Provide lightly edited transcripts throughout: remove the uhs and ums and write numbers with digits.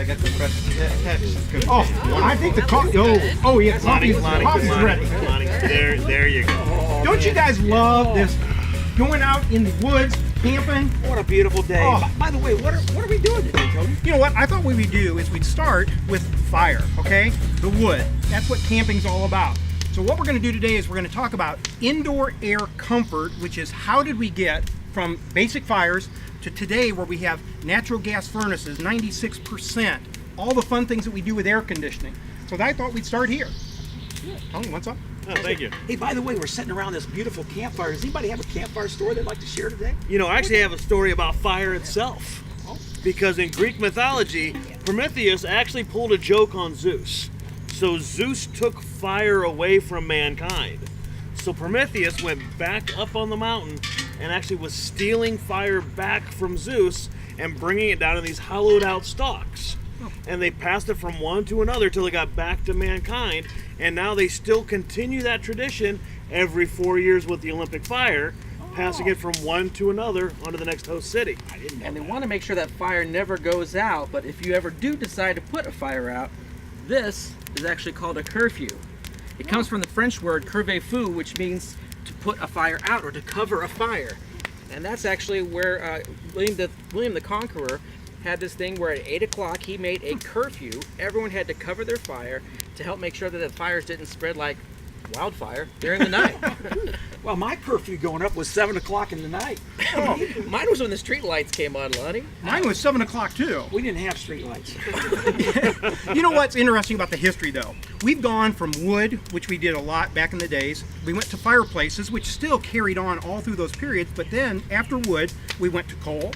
I got the fresh text. Oh, I think the coffee. Oh yeah, coffee's ready. Lonnie, there you go. Don't you guys love this? Going out in the woods, camping. What a beautiful day. Oh. By the way, what are we doing today, Tony? You know what? I thought what we'd do is we'd start with fire, okay? The wood. That's what camping's all about. So what we're going to do today is we're going to talk about indoor air comfort, which is how did we get from basic fires to today where we have natural gas furnaces, 96%, all the fun things that we do with air conditioning. So I thought we'd start here. Tony, what's up? Oh, thank you. Hey, by the way, we're sitting around this beautiful campfire. Does anybody have a campfire story they'd like to share today? You know, I actually have a story about fire itself. Because in Greek mythology, Prometheus actually pulled a joke on Zeus. So Zeus took fire away from mankind. So Prometheus went back up on the mountain and actually was stealing fire back from Zeus and bringing it down in these hollowed out stalks. And they passed it from one to another till it got back to mankind. And now they still continue that tradition every 4 years with the Olympic fire, passing it from one to another onto the next host city. And they want to make sure that fire never goes out, but if you ever do decide to put a fire out, this is actually called a curfew. It comes from the French word curfew, which means to put a fire out or to cover a fire. And that's actually where William the Conqueror had this thing where at 8 o'clock he made a curfew. Everyone had to cover their fire to help make sure that the fires didn't spread like wildfire during the night. Well, my curfew going up was 7 o'clock in the night. Mine was when the street lights came on, Lonnie. Mine was 7 o'clock too. We didn't have street lights. You know what's interesting about the history though? We've gone from wood, which we did a lot back in the days. We went to fireplaces, which still carried on all through those periods. But then after wood, we went to coal.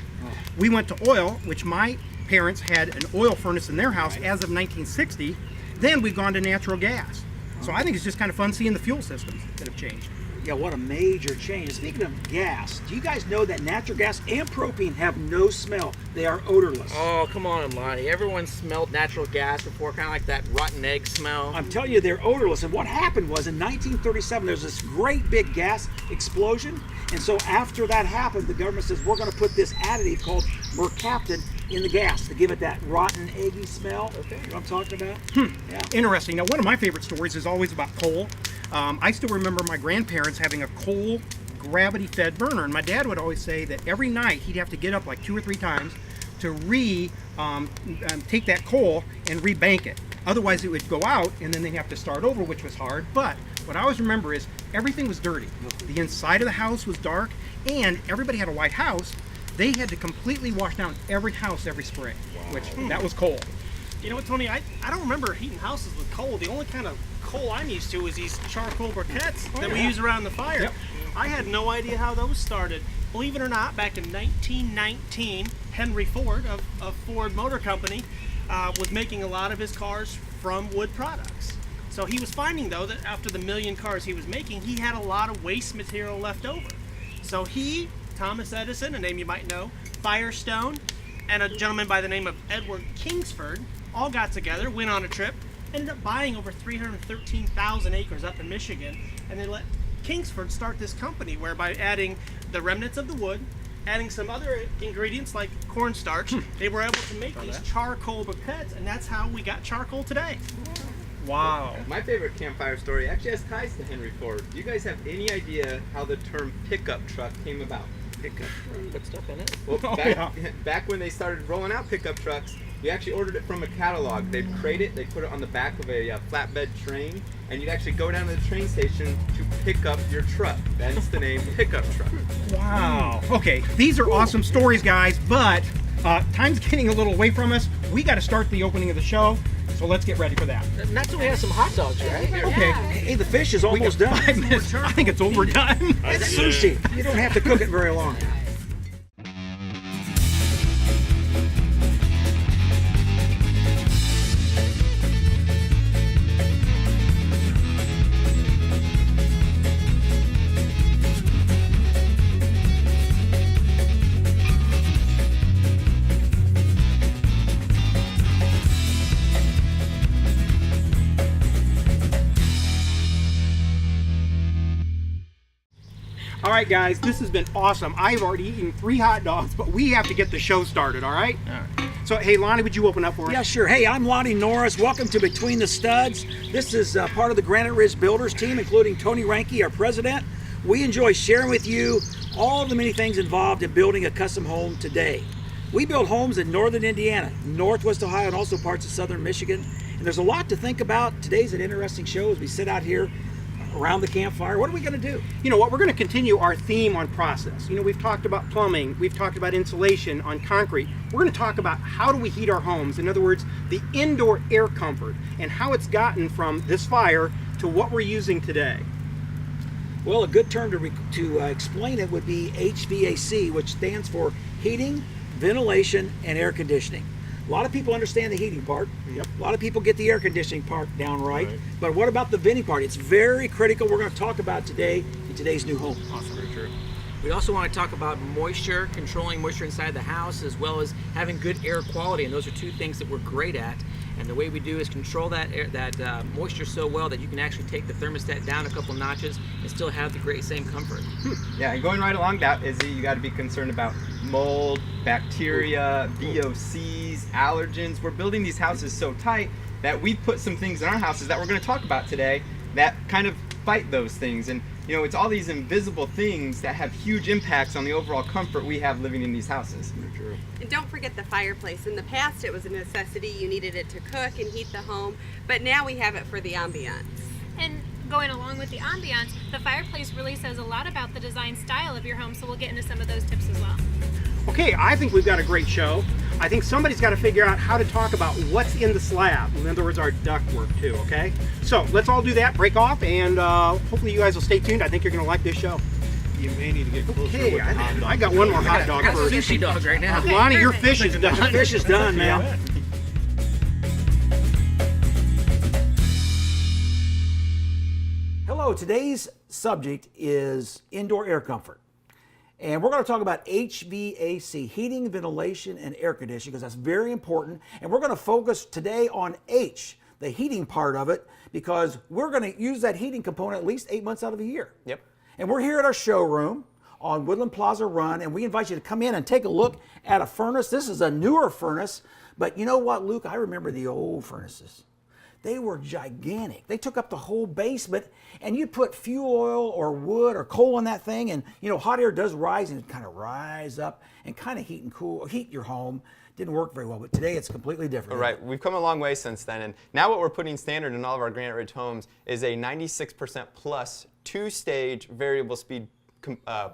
We went to oil, which my parents had an oil furnace in their house as of 1960. Then we've gone to natural gas. So I think it's just kind of fun seeing the fuel systems that have changed. Yeah, what a major change. Speaking of gas, do you guys know that natural gas and propane have no smell? They are odorless. Oh, come on, Lonnie. Everyone smelled natural gas before, kind of like that rotten egg smell. I'm telling you, they're odorless. And what happened was in 1937, there was this great big gas explosion. And so after that happened, the government says, we're going to put this additive called mercaptan in the gas to give it that rotten, eggy smell. Okay. You know what I'm talking about? Yeah. Interesting. Now, one of my favorite stories is always about coal. I still remember my grandparents having a coal gravity-fed burner, and my dad would always say that every night he'd have to get up like 2 or 3 times to take that coal and rebank it. Otherwise, it would go out, and then they'd have to start over, which was hard. But what I always remember is everything was dirty. The inside of the house was dark, and everybody had a white house. They had to completely wash down every house every spring, which that was coal. You know what, Tony? I don't remember heating houses with coal. The only kind of coal I'm used to is these charcoal briquettes that we use around the fire. Yep. I had no idea how those started. Believe it or not, back in 1919, Henry Ford of Ford Motor Company was making a lot of his cars from wood products. So he was finding, though, that after the million cars he was making, he had a lot of waste material left over. So he, Thomas Edison, a name you might know, Firestone, and a gentleman by the name of Edward Kingsford all got together, went on a trip, ended up buying over 313,000 acres up in Michigan, and they let Kingsford start this company whereby adding the remnants of the wood, adding some other ingredients like cornstarch, they were able to make these charcoal briquettes, and that's how we got charcoal today. Wow. My favorite campfire story actually has ties to Henry Ford. Do you guys have any idea how the term pickup truck came about? Pickup. Put stuff in it. Well, yeah. back when they started rolling out pickup trucks, we actually ordered it from a catalog. They'd crate it, they'd put it on the back of a flatbed train, and you'd actually go down to the train station to pick up your truck. That's the name, pickup truck. Wow. Okay, these are awesome stories, guys, but time's getting a little away from us. We got to start the opening of the show, so let's get ready for that. Not till we have some hot dogs, right? Okay. Hey, the fish is We got almost done. 5 minutes. I think it's overdone. It's sushi. You don't have to cook it very long. All right, guys, this has been awesome. I've already eaten 3 hot dogs, but we have to get the show started, all right? All right. So, hey, Lonnie, would you open up for us? Yeah, sure. Hey, I'm Lonnie Norris. Welcome to Between the Studs. This is part of the Granite Ridge Builders team, including Tony Ranke, our president. We enjoy sharing with you all the many things involved in building a custom home today. We build homes in northern Indiana, northwest Ohio, and also parts of southern Michigan. And there's a lot to think about. Today's an interesting show as we sit out here around the campfire. What are we going to do? You know what, we're going to continue our theme on process. You know, we've talked about plumbing, we've talked about insulation on concrete. We're going to talk about how do we heat our homes. In other words, the indoor air comfort and how it's gotten from this fire to what we're using today. Well, a good term to explain it would be HVAC, which stands for heating, ventilation, and air conditioning. A lot of people understand the heating part. Yep. A lot of people get the air conditioning part down right. But what about the venting part? It's very critical. We're going to talk about today in today's new home. Awesome. Very true. We also want to talk about moisture, controlling moisture inside the house, as well as having good air quality. And those are two things that we're great at. And the way we do is control that moisture so well that you can actually take the thermostat down a couple notches and still have the great same comfort. Yeah, and going right along that is you got to be concerned about mold, bacteria, VOCs, allergens. We're building these houses so tight that we put some things in our houses that we're going to talk about today that kind of fight those things. And you know, it's all these invisible things that have huge impacts on the overall comfort we have living in these houses. True. And don't forget the fireplace. In the past, it was a necessity. You needed it to cook and heat the home, but now we have it for the ambiance. And going along with the ambiance, the fireplace really says a lot about the design style of your home, so we'll get into some of those tips as well. Okay, I think we've got a great show. I think somebody's got to figure out how to talk about what's in the slab. In other words, our ductwork too, okay? So let's all do that, break off, and hopefully you guys will stay tuned. I think you're going to like this show. You may need to get closer Okay, with the hot dog. I got one more hot dog Got first. sushi dogs right now. Lonnie, your fish is done. Fish is done, man. Hello, today's subject is indoor air comfort. And we're going to talk about HVAC, heating, ventilation, and air conditioning, because that's very important. And we're going to focus today on H, the heating part of it, because we're going to use that heating component at least 8 months out of the year. Yep. And we're here at our showroom on Woodland Plaza Run, and we invite you to come in and take a look at a furnace. This is a newer furnace, but you know what, Luke? I remember the old furnaces. They were gigantic. They took up the whole basement, and you put fuel oil or wood or coal in that thing, and you know, hot air does rise and kind of rise up and kind of heat your home. Didn't work very well, but today it's completely different. Right, we've come a long way since then, and now what we're putting standard in all of our Granite Ridge homes is a 96% plus two-stage variable speed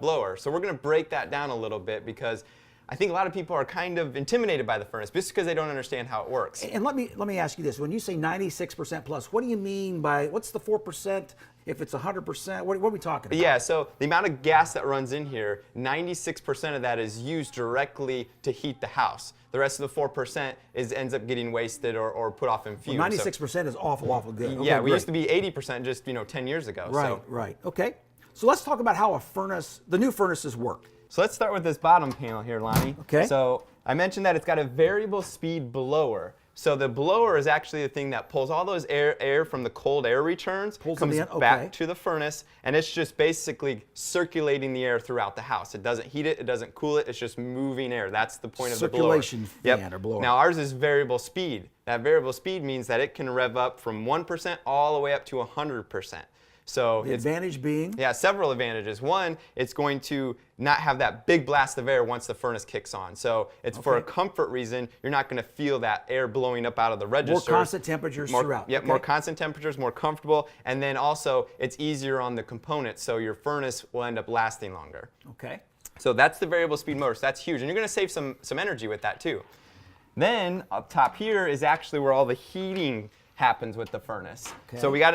blower. So we're going to break that down a little bit because I think a lot of people are kind of intimidated by the furnace just because they don't understand how it works. And let me ask you this: when you say 96% plus, what do you mean by what's the 4%? If it's 100%, what are we talking about? Yeah, so the amount of gas that runs in here, 96% of that is used directly to heat the house. The rest of the 4% ends up getting wasted or put off in fumes. Well, 96% is awful good. Yeah, Okay, we great. used to be 80% just 10 years ago. Right, right. Okay. So let's talk about how the new furnaces work. So let's start with this bottom panel here, Lonnie. Okay. So I mentioned that it's got a variable speed blower. So the blower is actually the thing that pulls all those air from the cold air returns, comes back to the furnace, and it's just basically circulating the air throughout the house. It doesn't heat it, it doesn't cool it, it's just moving air. That's the point of the blower. Circulation fan or blower. Now ours is variable speed. That variable speed means that it can rev up from 1% all the way up to 100%. So the advantage being? Yeah, several advantages. One, it's going to not have that big blast of air once the furnace kicks on. So it's for a comfort reason. You're not going to feel that air blowing up out of the register. More constant temperatures throughout. Yep, more constant temperatures, more comfortable. And then also, it's easier on the components, so your furnace will end up lasting longer. Okay. So that's the variable speed motor. So that's huge. And you're going to save some energy with that too. Then up top here is actually where all the heating happens with the furnace. Okay. So we got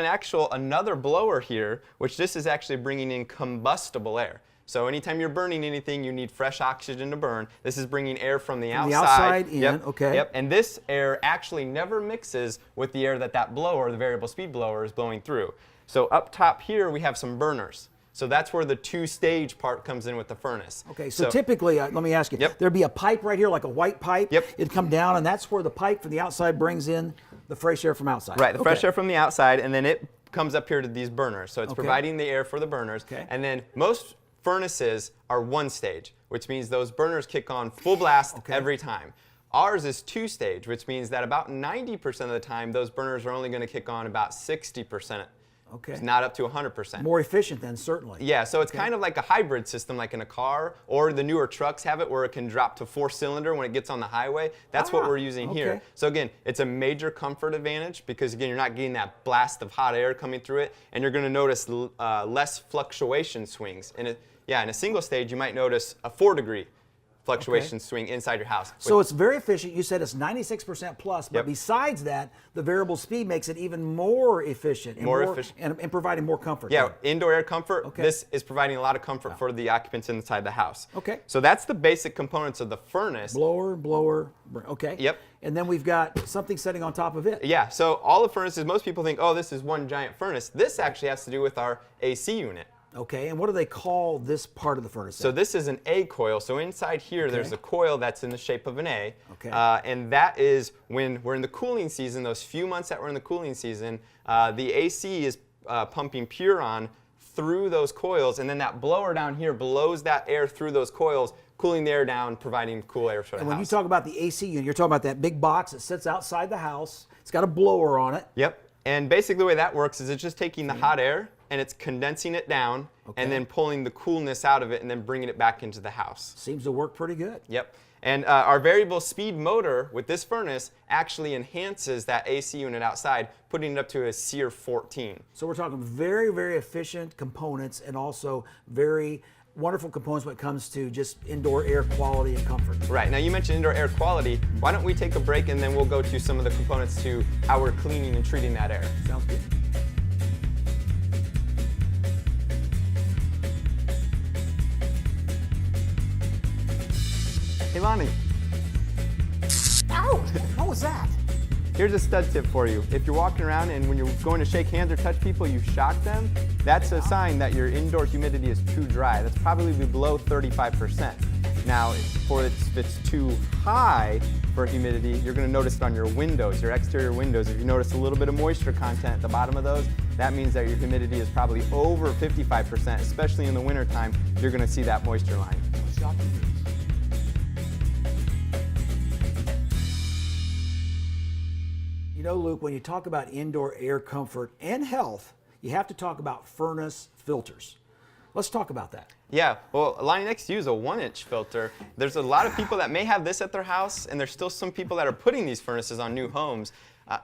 another blower here, which this is actually bringing in combustible air. So anytime you're burning anything, you need fresh oxygen to burn. This is bringing air from the outside. The outside in, yep, okay. Yep, and this air actually never mixes with the air that blower, the variable speed blower, is blowing through. So up top here, we have some burners. So that's where the two-stage part comes in with the furnace. Okay, so typically, let me ask you, there'd be a pipe right here, like a white pipe. Yep. It'd come down, and that's where the pipe from the outside brings in the fresh air from outside. Right, the fresh air from the outside, and then it comes up here to these burners. So it's providing the air for the burners. Okay. And then most furnaces are one stage, which means those burners kick on full blast every time. Ours is 2-stage, which means that about 90% of the time, those burners are only going to kick on about 60%. Okay. It's not up to 100%. More efficient then, certainly. Yeah, so it's kind of like a hybrid system, like in a car, or the newer trucks have it where it can drop to 4-cylinder when it gets on the highway. That's what we're using here. So again, it's a major comfort advantage because again, you're not getting that blast of hot air coming through it, and you're going to notice less fluctuation swings. In a single stage, you might notice a 4-degree fluctuation swing inside your house. So it's very efficient. You said it's 96% plus, but besides that, the variable speed makes it even more efficient. And providing more comfort. Yeah, indoor air comfort. This is providing a lot of comfort for the occupants inside the house. Okay. So that's the basic components of the furnace. Blower. Okay. Yep. And then we've got something sitting on top of it. Yeah, so all the furnaces, most people think, oh, this is one giant furnace. This actually has to do with our AC unit. Okay, and what do they call this part of the furnace? So this is an A coil. So inside here, there's a coil that's in the shape of an A. Okay. And that is when we're in the cooling season, those few months that we're in the cooling season, the AC is pumping Puron through those coils, and then that blower down here blows that air through those coils, cooling the air down, providing cool air for the house. And when you talk about the AC unit, you're talking about that big box that sits outside the house. It's got a blower on it. Yep. And basically the way that works is it's just taking the hot air and it's condensing it down and then pulling the coolness out of it and then bringing it back into the house. Seems to work pretty good. Yep. And our variable speed motor with this furnace actually enhances that AC unit outside, putting it up to a SEER 14. So we're talking very, very efficient components and also very wonderful components when it comes to just indoor air quality and comfort. Right. Now you mentioned indoor air quality. Why don't we take a break and then we'll go to some of the components to how we're cleaning and treating that air. Sounds good. Hey Lonnie. Ow! What was that? Here's a stud tip for you. If you're walking around and when you're going to shake hands or touch people, you shock them, that's a sign that your indoor humidity is too dry. That's probably below 35%. Now, if it's too high for humidity, you're going to notice it on your windows, your exterior windows. If you notice a little bit of moisture content at the bottom of those, that means that your humidity is probably over 55%, especially in the wintertime, you're going to see that moisture line. You know, Luke, when you talk about indoor air comfort and health, you have to talk about furnace filters. Let's talk about that. Yeah, well, lying next to you is a 1-inch filter. There's a lot of people that may have this at their house, and there's still some people that are putting these furnaces on new homes.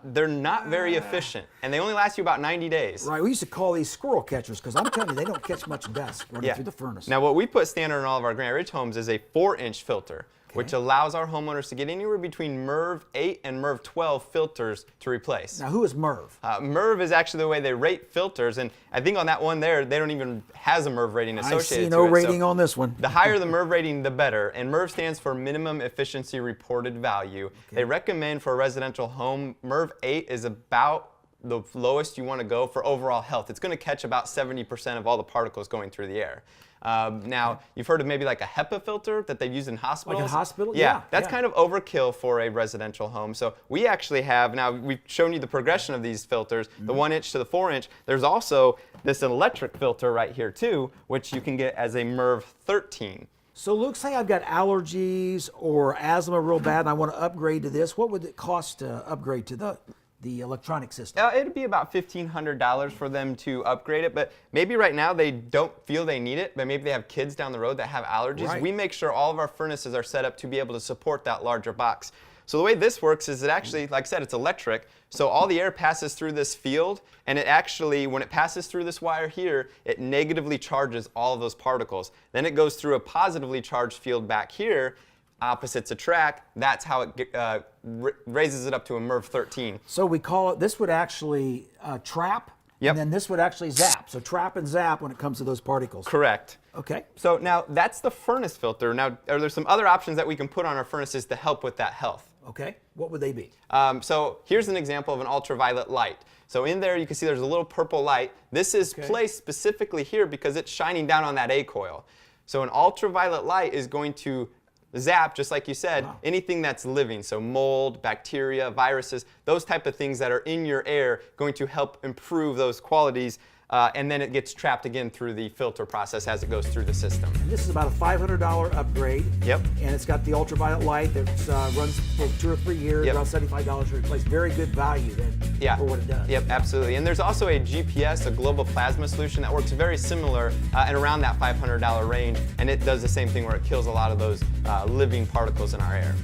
They're not very efficient, and they only last you about 90 days. Right, we used to call these squirrel catchers because I'm telling you, they don't catch much dust running through the furnace. Now, what we put standard in all of our Granite Ridge homes is a 4-inch filter, which allows our homeowners to get anywhere between MERV 8 and MERV 12 filters to replace. Now, who is MERV? MERV is actually the way they rate filters, and I think on that one there, they don't even has a MERV rating associated I see no to it. rating on this one. The higher the MERV rating, the better, and MERV stands for Minimum Efficiency Reported Value. They recommend for a residential home, MERV 8 is about the lowest you want to go for overall health. It's going to catch about 70% of all the particles going through the air. Now, you've heard of maybe like a HEPA filter that they use in hospitals? Like a hospital? Yeah, that's kind of overkill for a residential home. So we actually have, now we've shown you the progression of these filters, the 1-inch to the 4-inch. There's also this electric filter right here too, which you can get as a MERV 13. So Luke, say I've got allergies or asthma real bad and I want to upgrade to this. What would it cost to upgrade to the electronic system? It'd be about $1,500 for them to upgrade it, but maybe right now they don't feel they need it, but maybe they have kids down the road that have allergies. Right. We make sure all of our furnaces are set up to be able to support that larger box. So the way this works is it actually, like I said, it's electric, so all the air passes through this field, and it actually, when it passes through this wire here, it negatively charges all of those particles. Then it goes through a positively charged field back here, opposites attract. That's how it raises it up to a MERV 13. So we call it, this would actually trap, and then this would actually zap. So trap and zap when it comes to those particles. Correct. Okay. So now that's the furnace filter. Now, are there some other options that we can put on our furnaces to help with that health? Okay. What would they be? So here's an example of an ultraviolet light. So in there you can see there's a little purple light. This is placed specifically here because it's shining down on that A coil. So an ultraviolet light is going to zap, just like you said, anything that's living. So mold, bacteria, viruses, those type of things that are in your air, going to help improve those qualities and then it gets trapped again through the filter process as it goes through the system. This is about a $500 upgrade. Yep. And it's got the ultraviolet light that runs for 2 or 3 years, Yep. around $75 to replace. Very good value then Yeah. for what it does. Yep, absolutely. And there's also a GPS, a global plasma solution that works very similar and around that $500 range, and it does the same thing where it kills a lot of those living particles in our air.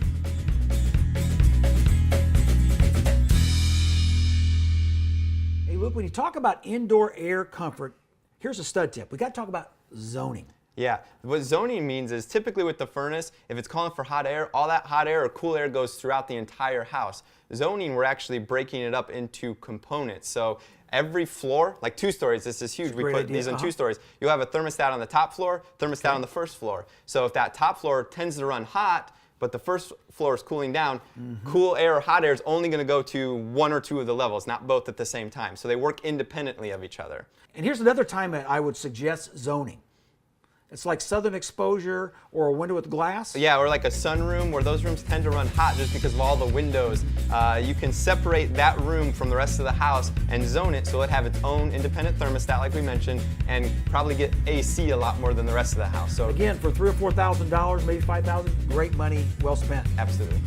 Hey, Luke, when you talk about indoor air comfort, here's a stud tip. We got to talk about zoning. Yeah, what zoning means is typically with the furnace, if it's calling for hot air, all that hot air or cool air goes throughout the entire house. Zoning, we're actually breaking it up into components. So every floor, like 2 stories, this is huge. We put these in 2 stories. You'll have a thermostat on the top floor, thermostat on the first floor. So if that top floor tends to run hot, but the first floor is cooling down, cool air or hot air is only going to go to 1 or 2 of the levels, not both at the same time. So they work independently of each other. And here's another time that I would suggest zoning. It's like southern exposure or a window with glass. Yeah, or like a sunroom where those rooms tend to run hot just because of all the windows. You can separate that room from the rest of the house and zone it so it have its own independent thermostat like we mentioned and probably get AC a lot more than the rest of the house. So Again, for $3,000 or $4,000, maybe $5,000, great money, well spent. absolutely.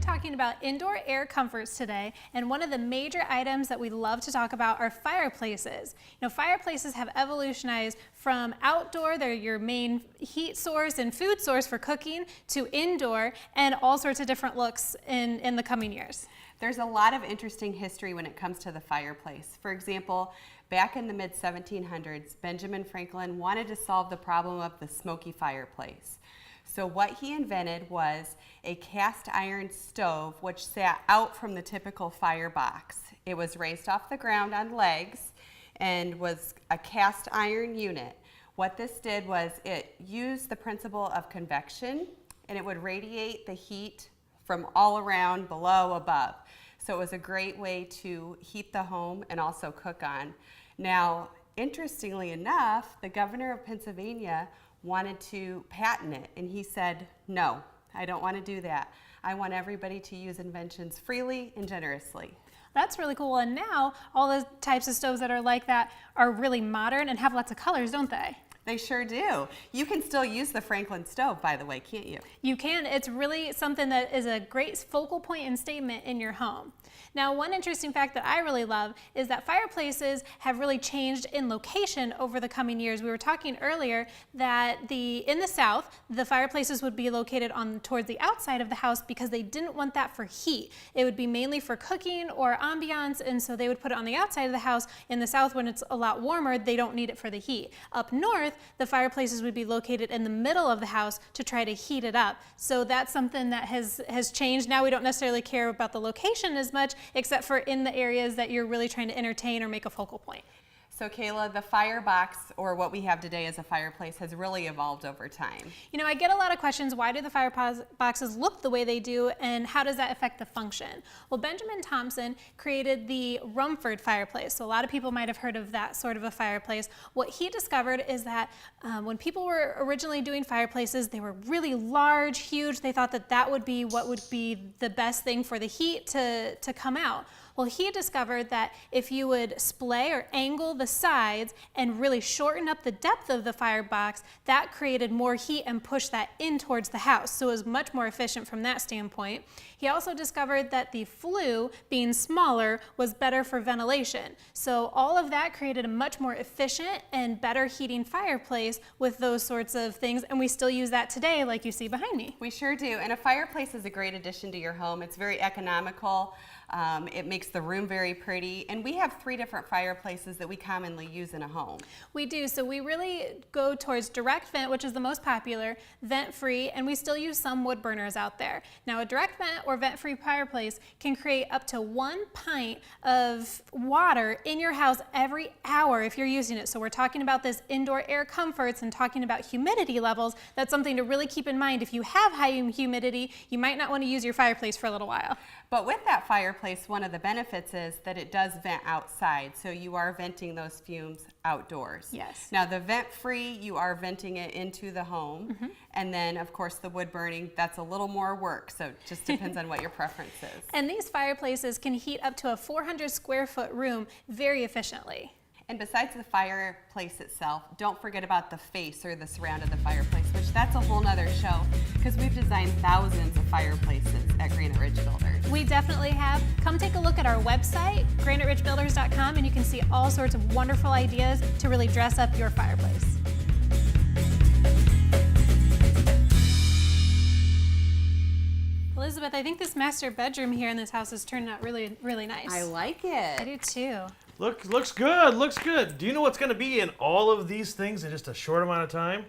Talking about indoor air comforts today, and one of the major items that we love to talk about are fireplaces. You know, fireplaces have evolutionized from outdoor, they're your main heat source and food source for cooking, to indoor, and all sorts of different looks in the coming years. There's a lot of interesting history when it comes to the fireplace. For example, back in the mid-1700s, Benjamin Franklin wanted to solve the problem of the smoky fireplace. So what he invented was a cast iron stove which sat out from the typical firebox. It was raised off the ground on legs and was a cast iron unit. What this did was it used the principle of convection, and it would radiate the heat from all around, below, above. So it was a great way to heat the home and also cook on. Now, interestingly enough, the governor of Pennsylvania wanted to patent it, and he said, no, I don't want to do that. I want everybody to use inventions freely and generously. That's really cool, and now all the types of stoves that are like that are really modern and have lots of colors, don't they? They sure do. You can still use the Franklin stove, by the way, can't you? You can. It's really something that is a great focal point and statement in your home. Now, one interesting fact that I really love is that fireplaces have really changed in location over the coming years. We were talking earlier that in the South, the fireplaces would be located towards the outside of the house because they didn't want that for heat. It would be mainly for cooking or ambiance, and so they would put it on the outside of the house. In the South, when it's a lot warmer, they don't need it for the heat. Up north, the fireplaces would be located in the middle of the house to try to heat it up. So that's something that has changed. Now we don't necessarily care about the location as much, except for in the areas that you're really trying to entertain or make a focal point. So Kayla, the firebox, or what we have today as a fireplace, has really evolved over time. You know, I get a lot of questions, why do the fireboxes look the way they do, and how does that affect the function? Well, Benjamin Thompson created the Rumford fireplace, so a lot of people might have heard of that sort of a fireplace. What he discovered is that when people were originally doing fireplaces, they were really large, huge. They thought that that would be what would be the best thing for the heat to come out. Well, he discovered that if you would splay or angle the sides and really shorten up the depth of the firebox, that created more heat and pushed that in towards the house. So it was much more efficient from that standpoint. He also discovered that the flue, being smaller, was better for ventilation. So all of that created a much more efficient and better heating fireplace with those sorts of things. And we still use that today, like you see behind me. We sure do. And a fireplace is a great addition to your home. It's very economical. It makes the room very pretty, and we have 3 different fireplaces that we commonly use in a home. We do, so we really go towards direct vent, which is the most popular, vent-free, and we still use some wood burners out there. Now, a direct vent or vent-free fireplace can create up to 1 pint of water in your house every hour if you're using it. So we're talking about this indoor air comforts and talking about humidity levels. That's something to really keep in mind. If you have high humidity, you might not want to use your fireplace for a little while. But with that fireplace, one of the benefits benefits is that it does vent outside, so you are venting those fumes outdoors. Yes. Now the vent-free, you are venting it into the home, and then of course the wood burning, that's a little more work, so it just depends on what your preference is. And these fireplaces can heat up to a 400 square foot room very efficiently. And besides the fireplace itself, don't forget about the face or the surround of the fireplace, which that's a whole nother show, because we've designed thousands of fireplaces at Granite Ridge Builders. We definitely have. Come take a look at our website, graniteridgebuilders.com, and you can see all sorts of wonderful ideas to really dress up your fireplace. Elizabeth, I think this master bedroom here in this house has turned out really, really nice. I like I it. do too. Looks good, looks good. Do you know what's going to be in all of these things in just a short amount of time?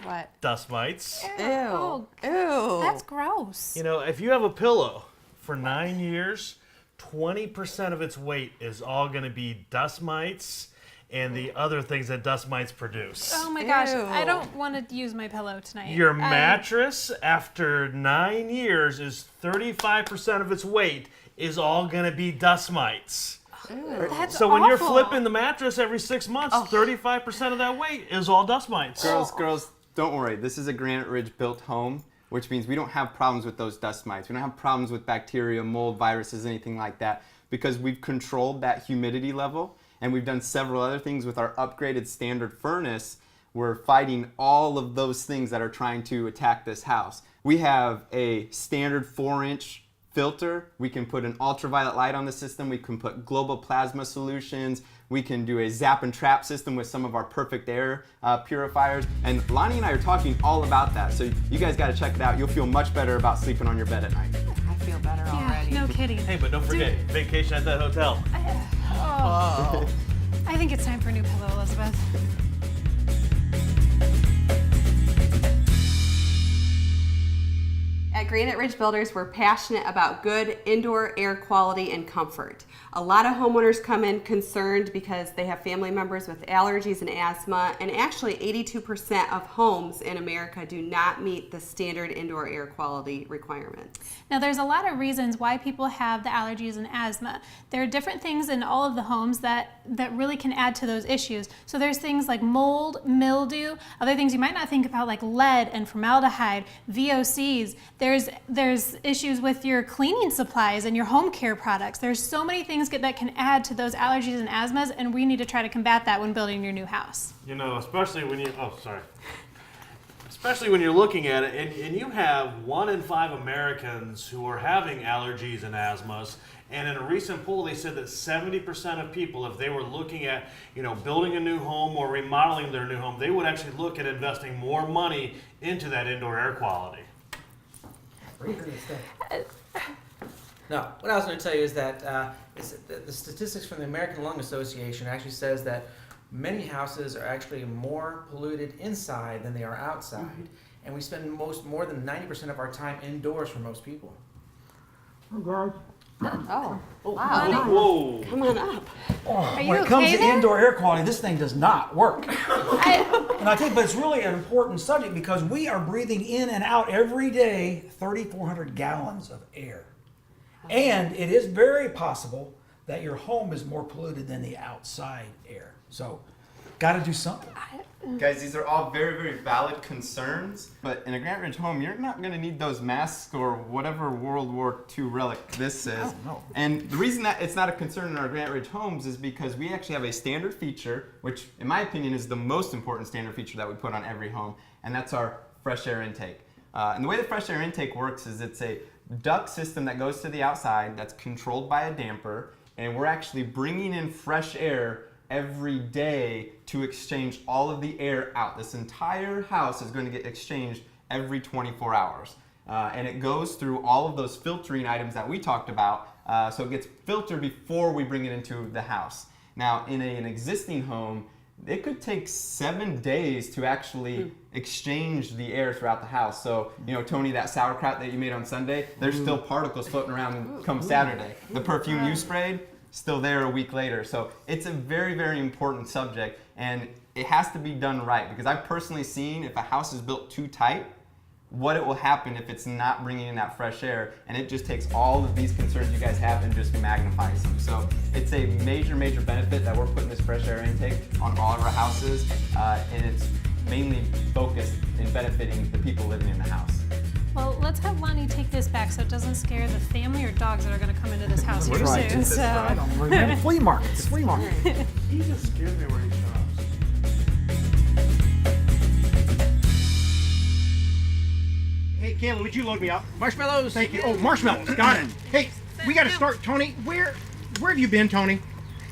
What? Dust mites. Ew. Oh, Ew. that's gross. You know, if you have a pillow for 9 years, 20% of its weight is all going to be dust mites and the other things that dust mites produce. Oh my gosh, Ew. I don't want to use my pillow tonight. Your mattress, after 9 years, is 35% of its weight is all going to be dust mites. That's So when you're awful. flipping the mattress every 6 months, 35% of that weight is all dust mites. Girls, don't worry. This is a Granite Ridge built home, which means we don't have problems with those dust mites. We don't have problems with bacteria, mold, viruses, anything like that, because we've controlled that humidity level, and we've done several other things with our upgraded standard furnace. We're fighting all of those things that are trying to attack this house. We have a standard 4-inch filter. We can put an ultraviolet light on the system. We can put global plasma solutions. We can do a zap and trap system with some of our perfect air purifiers. And Lonnie and I are talking all about that. So you guys got to check it out. You'll feel much better about sleeping on your bed at night. I feel better Yeah, already. no kidding. Hey, but don't forget, vacation at that hotel. Oh. I think it's time for a new pillow, Elizabeth. At Granite Ridge Builders, we're passionate about good indoor air quality and comfort. A lot of homeowners come in concerned because they have family members with allergies and asthma, and actually 82% of homes in America do not meet the standard indoor air quality requirements. Now, there's a lot of reasons why people have the allergies and asthma. There are different things in all of the homes that really can add to those issues. So there's things like mold, mildew, other things you might not think about like lead and formaldehyde, VOCs. There's issues with your cleaning supplies and your home care products. There's so many things that can add to those allergies and asthmas, and we need to try to combat that when building your new house. You know, especially when you're looking at it, and you have 1 in 5 Americans who are having allergies and asthmas. And in a recent poll, they said that 70% of people, if they were looking at, building a new home or remodeling their new home, they would actually look at investing more money into that indoor air quality. No, what I was going to tell you is that the statistics from the American Lung Association actually says that many houses are actually more polluted inside than they are outside, and we spend more than 90% of our time indoors for most people. Oh, wow. Whoa! Come on up. Are you When it comes okay to there? indoor air quality, this thing does not work. And I tell you, but it's really an important subject because we are breathing in and out every day 3,400 gallons of air. And it is very possible that your home is more polluted than the outside air. So, got to do something. Guys, these are all very, very valid concerns, but in a Granite Ridge home, you're not going to need those masks or whatever World War II relic this is. Oh, no. And the reason that it's not a concern in our Granite Ridge homes is because we actually have a standard feature, which in my opinion is the most important standard feature that we put on every home, and that's our fresh air intake. And the way the fresh air intake works is it's a duct system that goes to the outside that's controlled by a damper, and we're actually bringing in fresh air every day to exchange all of the air out. This entire house is going to get exchanged every 24 hours. And it goes through all of those filtering items that we talked about. So it gets filtered before we bring it into the house. Now, in an existing home, it could take 7 days to actually exchange the air throughout the house. So, Tony, that sauerkraut that you made on Sunday, there's still particles floating around come Saturday. The perfume you sprayed, still there a week later. So it's a very, very important subject, and it has to be done right, because I've personally seen if a house is built too tight, what it will happen if it's not bringing in that fresh air, and it just takes all of these concerns you guys have and just magnifies them. So it's a major, major benefit that we're putting this fresh air intake on all of our houses, and it's mainly focused in benefiting the people living in the house. Well, let's have Lonnie take this back so it doesn't scare the family or dogs that are going to come into this house here Right. soon. So. I don't remember. Flea market. It's a flea market. He just scared me where he shops. Hey, Kayla, would you load me up? Marshmallows. Thank you. Oh, marshmallows. Got it. Hey, we got to start, Tony. Where have you been, Tony?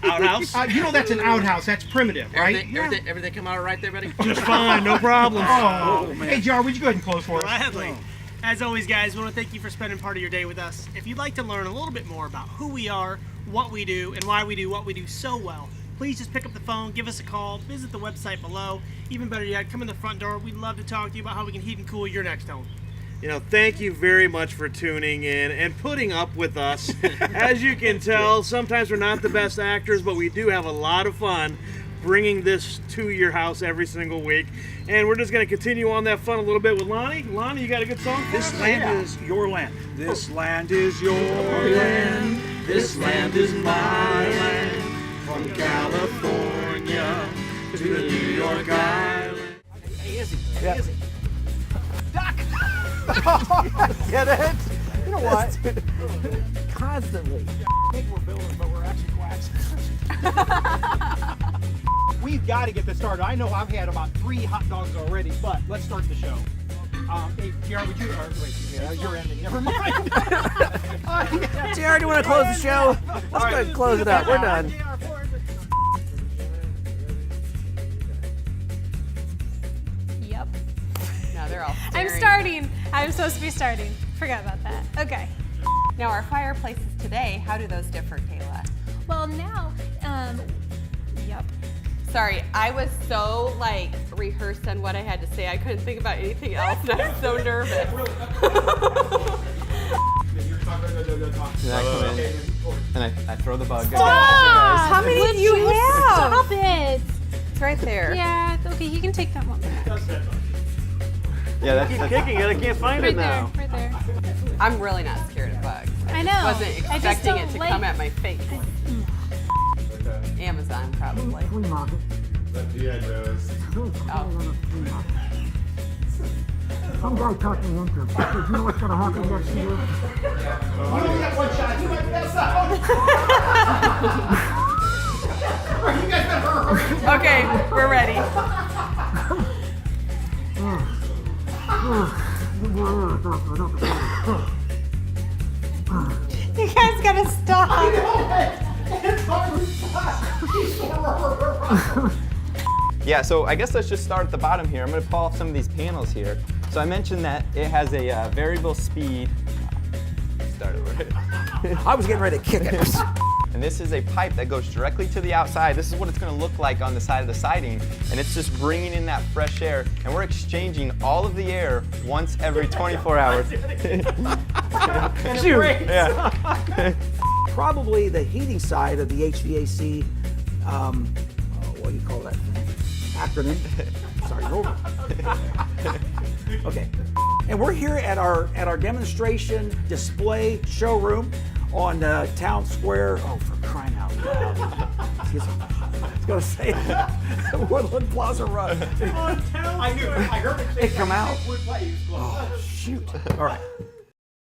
Outhouse. You know that's an outhouse. That's primitive, right? Everything come out all right there, buddy? Just fine, no problem. Oh, man. Hey, Jar, would you go ahead and close for us? Gladly. As always, guys, we want to thank you for spending part of your day with us. If you'd like to learn a little bit more about who we are, what we do, and why we do what we do so well, please just pick up the phone, give us a call, visit the website below. Even better yet, come in the front door. We'd love to talk to you about how we can heat and cool your next home. You know, thank you very much for tuning in and putting up with us. As you can tell, sometimes we're not the best actors, but we do have a lot of fun bringing this to your house every single week. And we're just going to continue on that fun a little bit with Lonnie. Lonnie, you got a good song for us? This land is your land. This land is your land. This land is my land. From California to the New York Island. Hey, Izzy. Yeah. Izzy. Get it? You know what? Constantly. I think we're building, but we're actually quacks. We've got to get this started. I know I've had about 3 hot dogs already, but let's start the show. Hey, JR, would you? Wait, yeah, you're ending. Never mind. JR, do you want to close the show? Let's go ahead and close it up. We're done. Yep. No, they're all I'm staring. starting. I'm supposed to be starting. Forgot about that. Okay. Now, our fireplaces today, how do those differ, Kayla? Well, now, yep. Sorry, I was so rehearsed on what I had to say. I couldn't think about anything else, and I was so nervous. And I come in and I throw the bug. Stop! How many do you have? Stop it! It's right there. Yeah, okay, you can take that one back. Yeah, Keep kicking it. I can't find Right it there, now. right there. I'm really not scared of bugs. I know. I wasn't I just expecting don't it to like- come at my face. Amazon, probably. Oh. Some guy talked me into it because you know what's going to happen next year? You only got one shot. You might pass out. Are you guys ever? Okay, we're ready. You guys gotta stop. It's hard to stop. Yeah, so I guess let's just start at the bottom here. I'm going to pull off some of these panels here. So I mentioned that it has a variable speed. Start over. I was getting ready to kick it. And this is a pipe that goes directly to the outside. This is what it's going to look like on the side of the siding. And it's just bringing in that fresh air. And we're exchanging all of the air once every 24 hours. Shoot. Yeah. Probably the heating side of the HVAC, what do you call that acronym? Sorry, over. Okay. And we're here at our demonstration display showroom on Town Square. Oh, for crying out loud! It's gonna say Woodland Plaza Run. I knew it. I heard it. It come out. Oh shoot! All right.